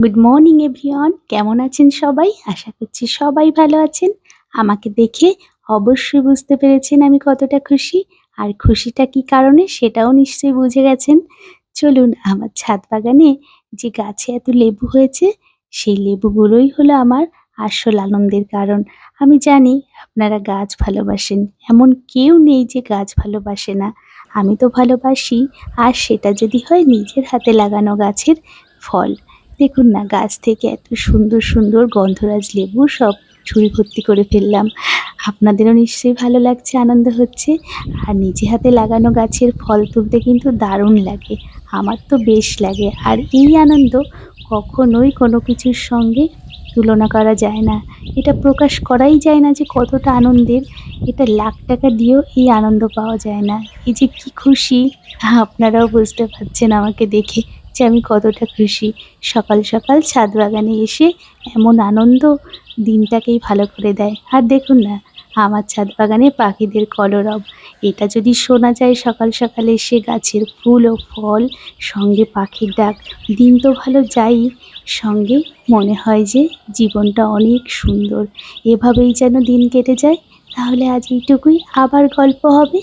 Good morning everyone, কেমন আছেন সবাই? আশা করছি সবাই ভালো আছেন। আমাকে দেখে অবশ্যই বুঝতে পেরেছেন আমি কতটা খুশি। আর খুশিটা কী কারণে সেটাও নিশ্চয়ই বুঝে গেছেন। চলুন, আমার ছাদ বাগানে যে গাছে এত লেবু হয়েছে, সেই লেবুগুলোই হলো আমার আসল আনন্দের কারণ। আমি জানি আপনারা গাছ ভালোবাসেন, এমন কেউ নেই যে গাছ ভালোবাসে না। আমি তো ভালোবাসি, আর সেটা যদি হয় নিজের হাতে লাগানো গাছের ফল। দেখুন না, গাছ থেকে এত সুন্দর সুন্দর গন্ধরাজ লেবু সব ঝুড়ি ভর্তি করে ফেললাম। আপনাদেরও নিশ্চয়ই ভালো লাগছে, আনন্দ হচ্ছে। আর নিজে হাতে লাগানো গাছের ফল তুলতে কিন্তু দারুণ লাগে, আমার তো বেশ লাগে। আর এই আনন্দ কখনোই কোনো কিছুর সঙ্গে তুলনা করা যায় না। এটা প্রকাশ করাই যায় না যে কতটা আনন্দের। এটা লাখ টাকা দিয়েও এই আনন্দ পাওয়া যায় না। এই যে কি খুশি, আপনারাও বুঝতে পারছেন আমাকে দেখে যে আমি কতটা খুশি। সকাল সকাল ছাদ বাগানে এসে এমন আনন্দ দিনটাকেই ভালো করে দেয়। আর দেখুন না, আমার ছাদ বাগানে পাখিদের কলরব। এটা যদি শোনা যায় সকাল সকাল এসে, গাছের ফুল ও ফল, সঙ্গে পাখির ডাক, দিন তো ভালো যায়ই, সঙ্গে মনে হয় যে জীবনটা অনেক সুন্দর। এভাবেই যেন দিন কেটে যায়। তাহলে আজ এইটুকুই, আবার গল্প হবে।